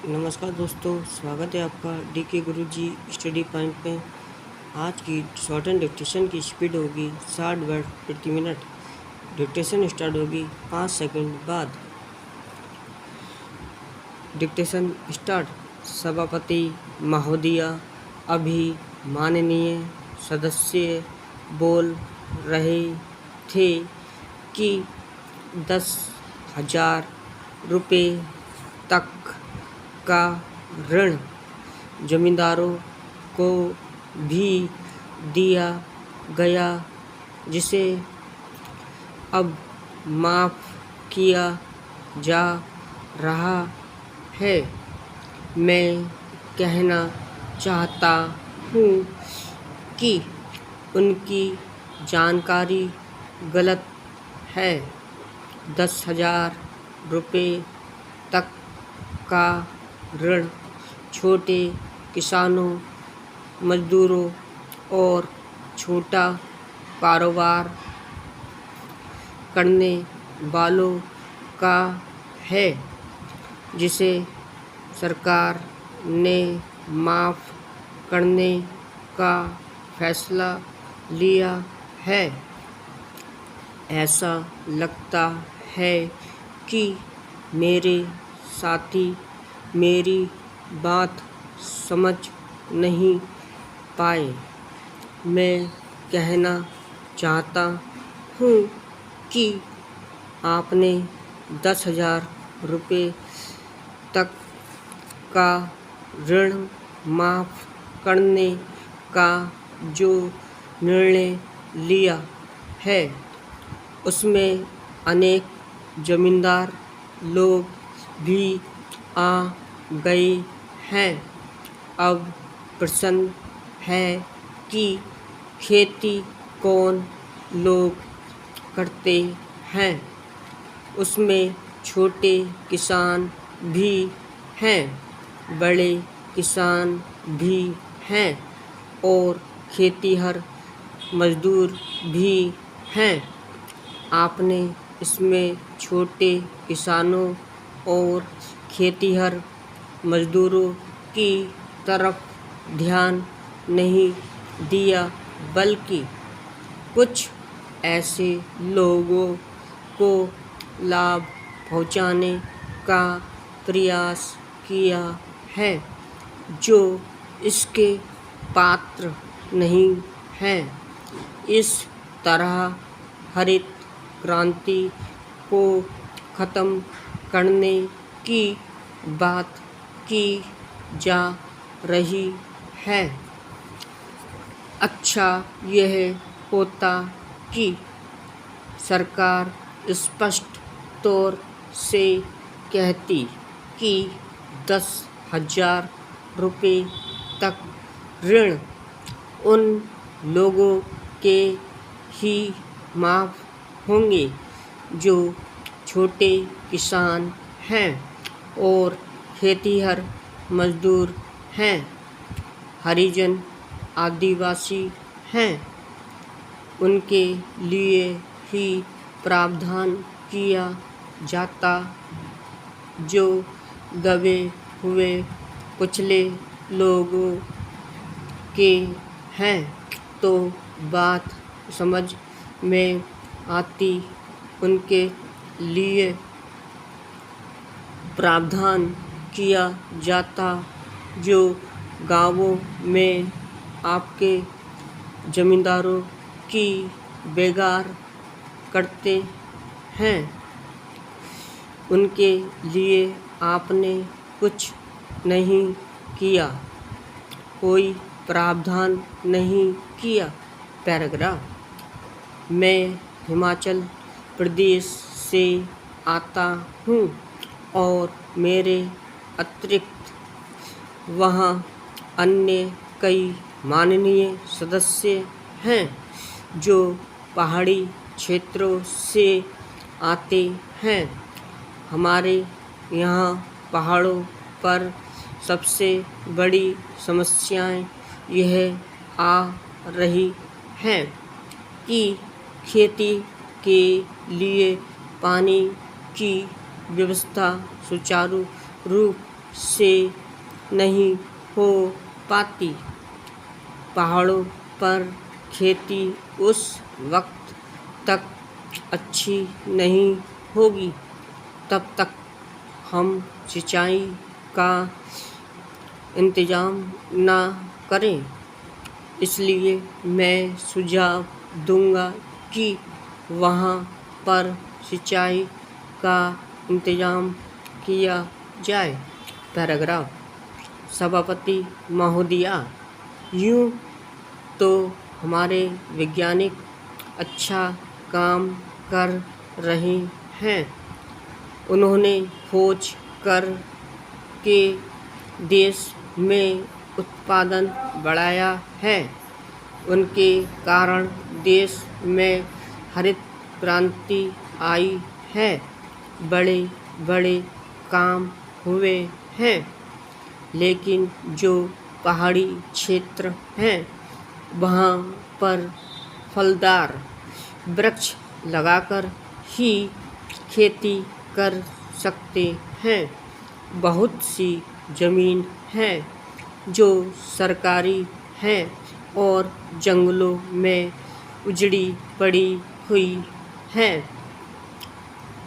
नमस्कार दोस्तों, स्वागत है आपका डीके गुरुजी स्टडी पॉइंट पे। आज की शॉर्ट एंड डिक्टेशन की स्पीड होगी 60 वर्ड प्रति मिनट। डिक्टेशन स्टार्ट होगी 5 सेकंड बाद। Dictation start. सभापति महोदय, अभी माननीय सदस्य बोल रहे थे कि 10,000 रुपये तक का ऋण जमींदारों को भी दिया गया, जिसे अब माफ़ किया जा रहा है। मैं कहना चाहता हूँ कि उनकी जानकारी गलत है। 10,000 रुपये तक का ऋण छोटे किसानों, मजदूरों और छोटा कारोबार करने वालों का है, जिसे सरकार ने माफ़ करने का फैसला लिया है। ऐसा लगता है कि मेरे साथी मेरी बात समझ नहीं पाए। मैं कहना चाहता हूँ कि आपने 10,000 रुपये तक का ऋण माफ़ करने का जो निर्णय लिया है, उसमें अनेक जमींदार लोग भी आ गए हैं। अब प्रश्न है कि खेती कौन लोग करते हैं। उसमें छोटे किसान भी हैं, बड़े किसान भी हैं और खेतीहर मजदूर भी हैं। आपने इसमें छोटे किसानों और खेतीहर मजदूरों की तरफ ध्यान नहीं दिया, बल्कि कुछ ऐसे लोगों को लाभ पहुंचाने का प्रयास किया है जो इसके पात्र नहीं हैं। इस तरह हरित क्रांति को ख़त्म करने की बात की जा रही है। अच्छा यह होता कि सरकार स्पष्ट तौर से कहती कि 10,000 रुपये तक ऋण उन लोगों के ही माफ़ होंगे जो छोटे किसान हैं और खेतीहर मजदूर हैं, हरिजन आदिवासी हैं। उनके लिए ही प्रावधान किया जाता जो दबे हुए कुचले लोगों के हैं। तो बात समझ में आती। उनके लिए प्रावधान किया जाता जो गांवों में आपके जमींदारों की बेगार करते हैं। उनके लिए आपने कुछ नहीं किया, कोई प्रावधान नहीं किया। पैराग्राफ। मैं हिमाचल प्रदेश से आता हूँ और मेरे अतिरिक्त वहाँ अन्य कई माननीय सदस्य हैं जो पहाड़ी क्षेत्रों से आते हैं। हमारे यहाँ पहाड़ों पर सबसे बड़ी समस्याएं यह आ रही हैं कि खेती के लिए पानी की व्यवस्था सुचारू रूप से नहीं हो पाती। पहाड़ों पर खेती उस वक्त तक अच्छी नहीं होगी तब तक हम सिंचाई का इंतज़ाम ना करें। इसलिए मैं सुझाव दूंगा कि वहाँ पर सिंचाई का इंतज़ाम किया जाए। पैराग्राफ। सभापति महोदया, यूँ तो हमारे वैज्ञानिक अच्छा काम कर रहे हैं। उन्होंने खोज कर के देश में उत्पादन बढ़ाया है। उनके कारण देश में हरित क्रांति आई है। बड़े बड़े काम हुए हैं। लेकिन जो पहाड़ी क्षेत्र हैं वहाँ पर फलदार वृक्ष लगाकर ही खेती कर सकते हैं। बहुत सी ज़मीन है जो सरकारी है और जंगलों में उजड़ी पड़ी हुई है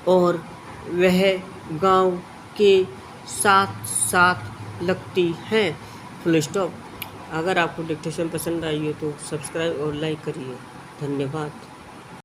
और वह गांव के साथ साथ लगती हैं। Full stop. अगर आपको डिक्टेशन पसंद आई हो तो सब्सक्राइब और लाइक करिए। धन्यवाद।